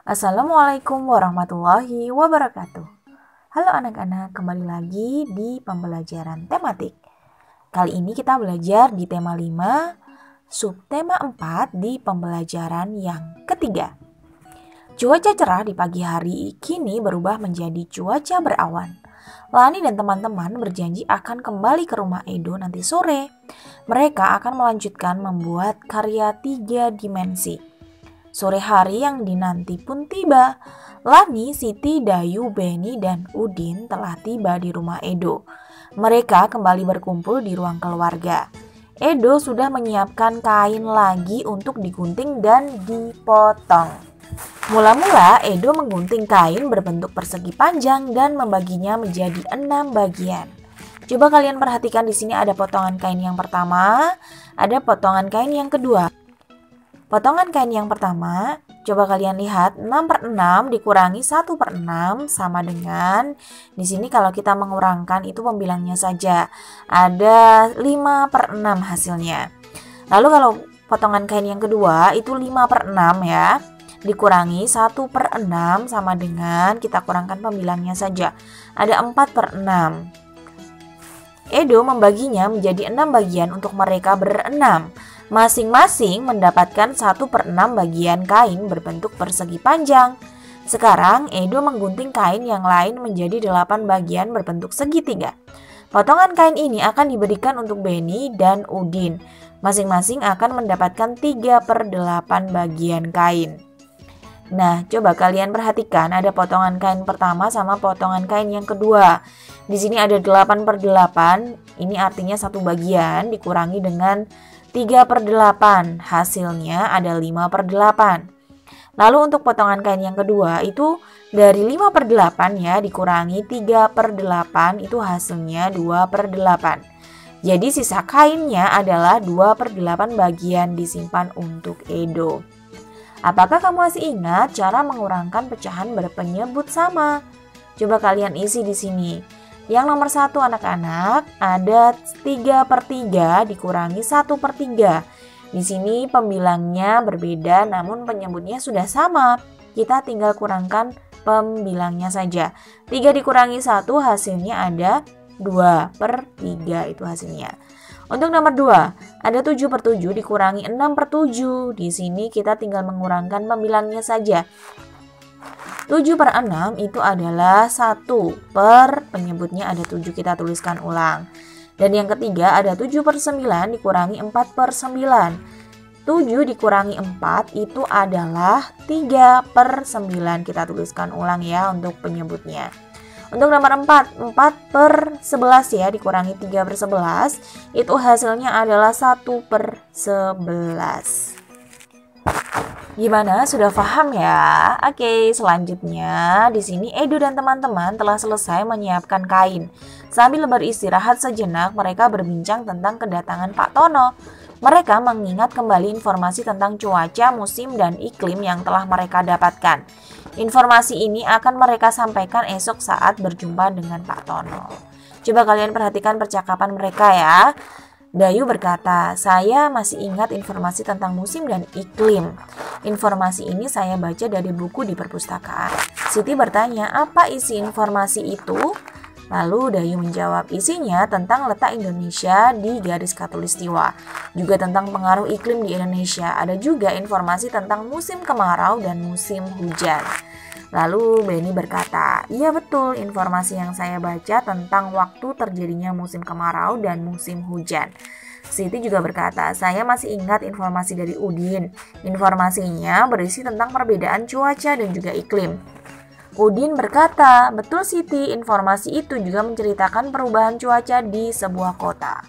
Assalamualaikum warahmatullahi wabarakatuh. Halo anak-anak, kembali lagi di pembelajaran tematik. Kali ini kita belajar di tema 5, subtema 4 di pembelajaran yang ketiga. Cuaca cerah di pagi hari kini berubah menjadi cuaca berawan. Lani dan teman-teman berjanji akan kembali ke rumah Edo nanti sore. Mereka akan melanjutkan membuat karya 3 dimensi. Sore hari yang dinanti pun tiba. Lani, Siti, Dayu, Beni, dan Udin telah tiba di rumah Edo. Mereka kembali berkumpul di ruang keluarga. Edo sudah menyiapkan kain lagi untuk digunting dan dipotong. Mula-mula Edo menggunting kain berbentuk persegi panjang dan membaginya menjadi 6 bagian. Coba kalian perhatikan di sini ada potongan kain yang pertama, ada potongan kain yang kedua. Potongan kain yang pertama, coba kalian lihat 6/6 dikurangi 1/6 sama dengan, di sini kalau kita mengurangkan itu pembilangnya saja, ada 5/6 hasilnya. Lalu kalau potongan kain yang kedua itu 5/6 ya, dikurangi 1/6 sama dengan, kita kurangkan pembilangnya saja, ada 4/6. Edo membaginya menjadi 6 bagian untuk mereka berenam. Masing-masing mendapatkan 1/6 bagian kain berbentuk persegi panjang. Sekarang Edo menggunting kain yang lain menjadi 8 bagian berbentuk segitiga. Potongan kain ini akan diberikan untuk Beni dan Udin. Masing-masing akan mendapatkan 3/8 bagian kain. Nah, coba kalian perhatikan ada potongan kain pertama sama potongan kain yang kedua. Di sini ada 8/8, ini artinya 1 bagian dikurangi dengan 3/8, hasilnya ada 5/8. Lalu untuk potongan kain yang kedua itu dari 5/8 ya dikurangi 3/8, itu hasilnya 2/8. Jadi sisa kainnya adalah 2/8 bagian disimpan untuk Edo. Apakah kamu masih ingat cara mengurangkan pecahan berpenyebut sama? Coba kalian isi di sini. Yang nomor 1 anak-anak ada 3/3 dikurangi 1/3. Di sini pembilangnya berbeda namun penyebutnya sudah sama. Kita tinggal kurangkan pembilangnya saja. 3 dikurangi 1 hasilnya ada 2/3 itu hasilnya. Untuk nomor 2 ada 7/7 dikurangi 6/7. Di sini kita tinggal mengurangkan pembilangnya saja. 7/6 itu adalah 1 per penyebutnya ada 7, kita tuliskan ulang. Dan yang ketiga ada 7/9 dikurangi 4/9. 7 dikurangi 4 itu adalah 3/9, kita tuliskan ulang ya untuk penyebutnya. Untuk nomor 4, 4/11 ya dikurangi 3/11 itu hasilnya adalah 1/11. Gimana? Sudah paham ya? Oke, selanjutnya di sini Edo dan teman-teman telah selesai menyiapkan kain. Sambil beristirahat sejenak, mereka berbincang tentang kedatangan Pak Tono. Mereka mengingat kembali informasi tentang cuaca, musim, dan iklim yang telah mereka dapatkan. Informasi ini akan mereka sampaikan esok saat berjumpa dengan Pak Tono. Coba kalian perhatikan percakapan mereka ya. Dayu berkata, saya masih ingat informasi tentang musim dan iklim. Informasi ini saya baca dari buku di perpustakaan. Siti bertanya, apa isi informasi itu? Lalu Dayu menjawab, isinya tentang letak Indonesia di garis khatulistiwa. Juga tentang pengaruh iklim di Indonesia. Ada juga informasi tentang musim kemarau dan musim hujan. Lalu Beni berkata, iya betul, informasi yang saya baca tentang waktu terjadinya musim kemarau dan musim hujan. Siti juga berkata, saya masih ingat informasi dari Udin. Informasinya berisi tentang perbedaan cuaca dan juga iklim. Udin berkata, betul Siti, informasi itu juga menceritakan perubahan cuaca di sebuah kota.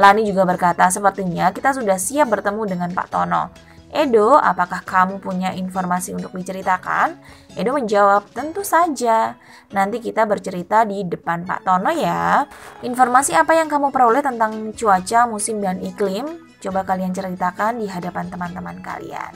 Lani juga berkata, sepertinya kita sudah siap bertemu dengan Pak Tono. Edo, apakah kamu punya informasi untuk diceritakan? Edo menjawab, tentu saja. Nanti kita bercerita di depan Pak Tono ya. Informasi apa yang kamu peroleh tentang cuaca, musim, dan iklim? Coba kalian ceritakan di hadapan teman-teman kalian.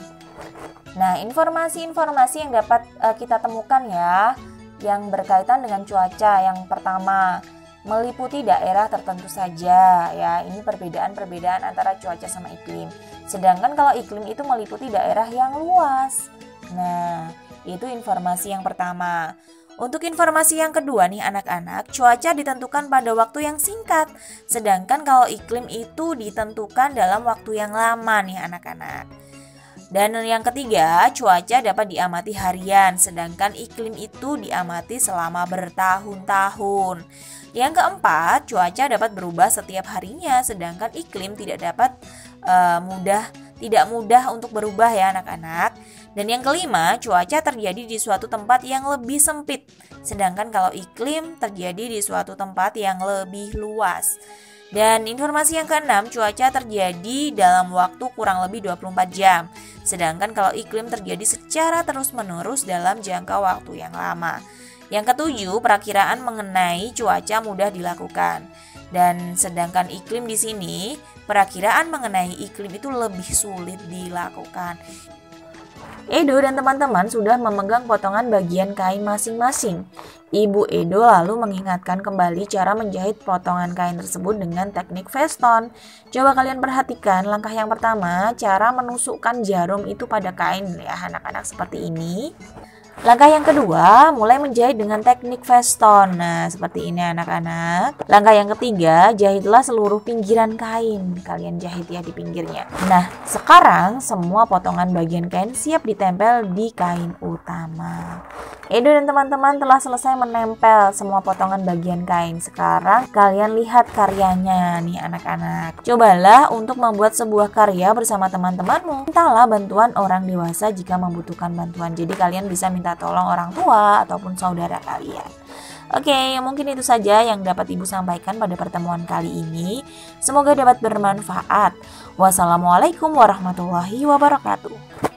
Nah, informasi-informasi yang dapat kita temukan ya, yang berkaitan dengan cuaca. Yang pertama, meliputi daerah tertentu saja ya. Ini perbedaan-perbedaan antara cuaca sama iklim. Sedangkan kalau iklim itu meliputi daerah yang luas. Nah, Itu informasi yang pertama. Untuk informasi yang kedua nih anak-anak, cuaca ditentukan pada waktu yang singkat. Sedangkan kalau iklim itu ditentukan dalam waktu yang lama nih anak-anak. Dan yang ketiga, cuaca dapat diamati harian, sedangkan iklim itu diamati selama bertahun-tahun. Yang keempat, cuaca dapat berubah setiap harinya, sedangkan iklim tidak mudah untuk berubah ya anak-anak. Dan yang kelima, cuaca terjadi di suatu tempat yang lebih sempit, sedangkan kalau iklim terjadi di suatu tempat yang lebih luas. Dan informasi yang keenam, cuaca terjadi dalam waktu kurang lebih 24 jam, sedangkan kalau iklim terjadi secara terus-menerus dalam jangka waktu yang lama. Yang ketujuh, perakiraan mengenai cuaca mudah dilakukan. Dan sedangkan iklim di sini, perakiraan mengenai iklim itu lebih sulit dilakukan. Edo dan teman-teman sudah memegang potongan bagian kain masing-masing. Ibu Edo lalu mengingatkan kembali cara menjahit potongan kain tersebut dengan teknik veston. Coba kalian perhatikan langkah yang pertama, cara menusukkan jarum itu pada kain ya anak-anak seperti ini. Langkah yang kedua, mulai menjahit dengan teknik veston. Nah, seperti ini anak-anak. Langkah yang ketiga, jahitlah seluruh pinggiran kain. Kalian jahit ya di pinggirnya. Nah, sekarang semua potongan bagian kain siap ditempel di kain utama. Edo dan teman-teman telah selesai menempel semua potongan bagian kain. Sekarang kalian lihat karyanya nih anak-anak. Cobalah untuk membuat sebuah karya bersama teman-temanmu. Mintalah bantuan orang dewasa jika membutuhkan bantuan. Jadi kalian bisa minta tolong orang tua ataupun saudara kalian. Oke, mungkin itu saja yang dapat Ibu sampaikan pada pertemuan kali ini. Semoga dapat bermanfaat. Wassalamualaikum warahmatullahi wabarakatuh.